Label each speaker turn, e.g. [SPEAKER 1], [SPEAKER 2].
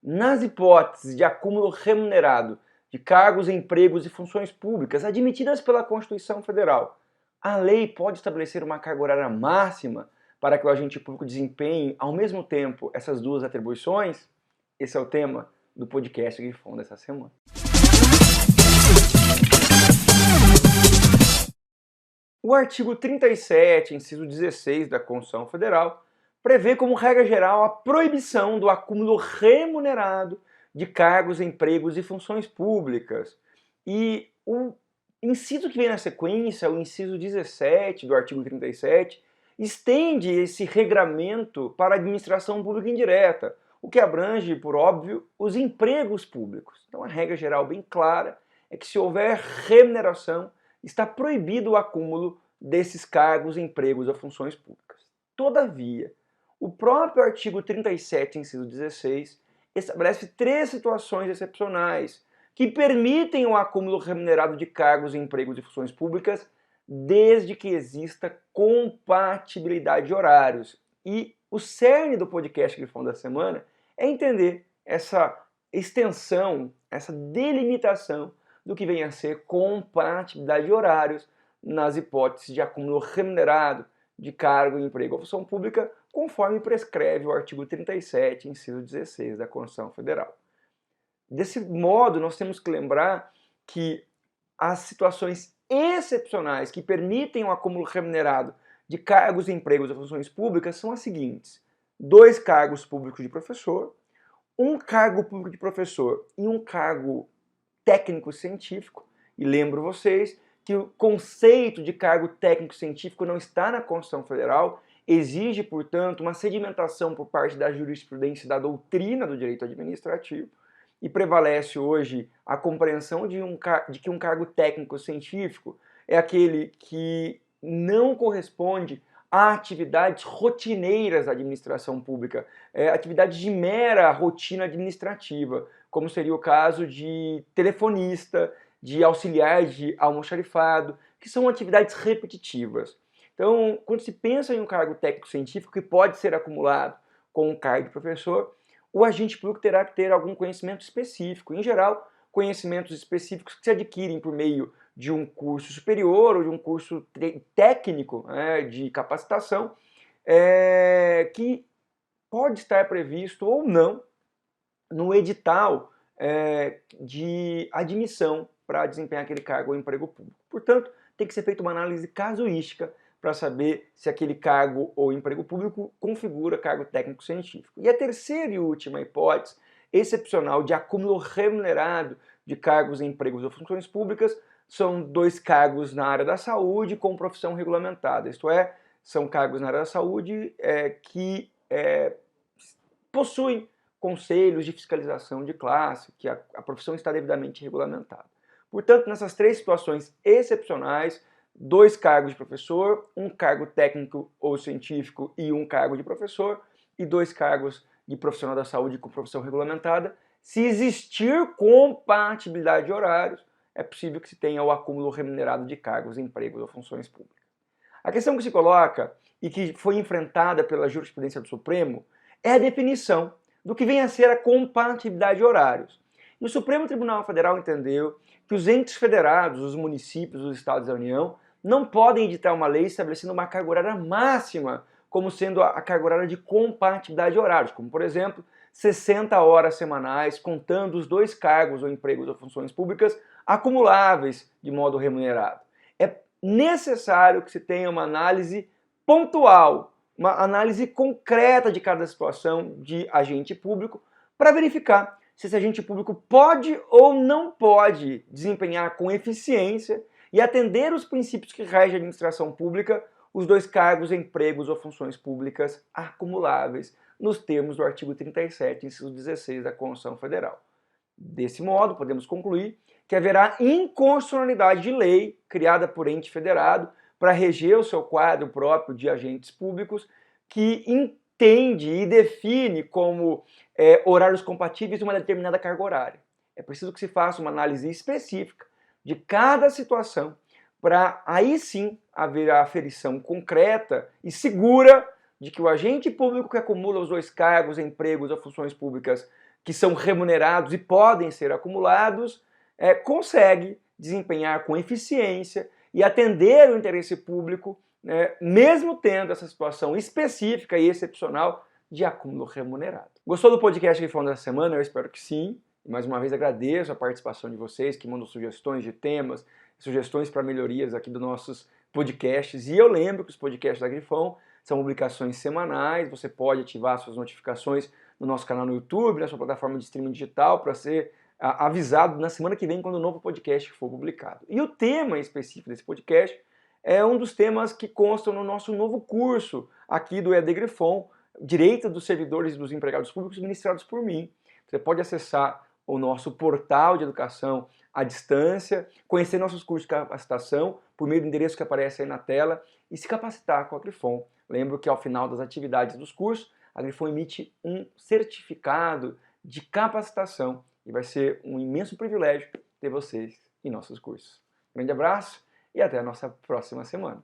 [SPEAKER 1] nas hipóteses de acúmulo remunerado de cargos, empregos e funções públicas admitidas pela Constituição Federal, a lei pode estabelecer uma carga horária máxima para que o agente público desempenhe, ao mesmo tempo, essas duas atribuições? Esse é o tema do podcast Grifão dessa semana. O artigo 37, inciso 16 da Constituição Federal, prevê como regra geral a proibição do acúmulo remunerado de cargos, empregos e funções públicas. E o inciso que vem na sequência, o inciso 17 do artigo 37, estende esse regramento para a administração pública indireta, o que abrange, por óbvio, os empregos públicos. Então a regra geral bem clara é que se houver remuneração, está proibido o acúmulo desses cargos, empregos ou funções públicas. Todavia, o próprio artigo 37, inciso 16, estabelece 3 situações excepcionais que permitem o acúmulo remunerado de cargos, empregos e funções públicas desde que exista compatibilidade de horários. E o cerne do podcast Grifão da Semana é entender essa extensão, essa delimitação do que vem a ser compatibilidade de horários nas hipóteses de acúmulo remunerado de cargo, emprego ou função pública, conforme prescreve o artigo 37, inciso 16 da Constituição Federal. Desse modo, nós temos que lembrar que as situações excepcionais que permitem o acúmulo remunerado de cargos, empregos ou funções públicas são as seguintes: 2 cargos públicos de professor, 1 cargo público de professor e 1 cargo técnico científico, e lembro vocês que o conceito de cargo técnico científico não está na Constituição Federal, exige, portanto, uma sedimentação por parte da jurisprudência e da doutrina do direito administrativo, e prevalece hoje a compreensão de que um cargo técnico científico é aquele que não corresponde a atividades rotineiras da administração pública, atividades de mera rotina administrativa, como seria o caso de telefonista, de auxiliar de almoxarifado, que são atividades repetitivas. Então, quando se pensa em um cargo técnico-científico que pode ser acumulado com um cargo de professor, o agente público terá que ter algum conhecimento específico. Em geral, conhecimentos específicos que se adquirem por meio de um curso superior ou de um curso técnico, de capacitação, que pode estar previsto ou não no edital de admissão para desempenhar aquele cargo ou emprego público. Portanto, tem que ser feita uma análise casuística para saber se aquele cargo ou emprego público configura cargo técnico-científico. E a terceira e última hipótese excepcional de acúmulo remunerado de cargos, empregos ou funções públicas são 2 cargos na área da saúde com profissão regulamentada, isto é, são cargos na área da saúde que possuem conselhos de fiscalização de classe, que a profissão está devidamente regulamentada. Portanto, nessas 3 situações excepcionais, 2 cargos de professor, 1 cargo técnico ou científico e 1 cargo de professor, e 2 cargos de profissional da saúde com profissão regulamentada, se existir compatibilidade de horários, é possível que se tenha o acúmulo remunerado de cargos, empregos ou funções públicas. A questão que se coloca e que foi enfrentada pela jurisprudência do Supremo é a definição do que vem a ser a compatibilidade de horários. E o Supremo Tribunal Federal entendeu que os entes federados, os municípios, os estados da União, não podem editar uma lei estabelecendo uma carga horária máxima como sendo a carga horária de compatibilidade de horários, como, por exemplo, 60 horas semanais, contando os 2 cargos ou empregos ou funções públicas acumuláveis de modo remunerado. É necessário que se tenha uma análise pontual, uma análise concreta de cada situação de agente público para verificar se esse agente público pode ou não pode desempenhar com eficiência e atender os princípios que regem a administração pública os 2 cargos, empregos ou funções públicas acumuláveis nos termos do artigo 37, inciso 16 da Constituição Federal. Desse modo, podemos concluir que haverá inconstitucionalidade de lei criada por ente federado para reger o seu quadro próprio de agentes públicos que entende e define como horários compatíveis uma determinada carga horária. É preciso que se faça uma análise específica de cada situação para aí sim haver a aferição concreta e segura de que o agente público que acumula os 2 cargos, empregos ou funções públicas que são remunerados e podem ser acumulados, consegue desempenhar com eficiência e atender o interesse público, mesmo tendo essa situação específica e excepcional de acúmulo remunerado. Gostou do podcast Grifão dessa semana? Eu espero que sim. E mais uma vez agradeço a participação de vocês que mandam sugestões de temas, sugestões para melhorias aqui dos nossos podcasts. E eu lembro que os podcasts da Grifão são publicações semanais, você pode ativar suas notificações no nosso canal no YouTube, na sua plataforma de streaming digital, para ser avisado na semana que vem quando o novo podcast for publicado. E o tema específico desse podcast é um dos temas que constam no nosso novo curso aqui do EAD Grifão, Direito dos Servidores e dos Empregados Públicos, ministrados por mim. Você pode acessar o nosso portal de educação à distância, conhecer nossos cursos de capacitação por meio do endereço que aparece aí na tela e se capacitar com a Grifão. Lembro que ao final das atividades dos cursos, a Grifão emite um certificado de capacitação e vai ser um imenso privilégio ter vocês em nossos cursos. Grande abraço e até a nossa próxima semana.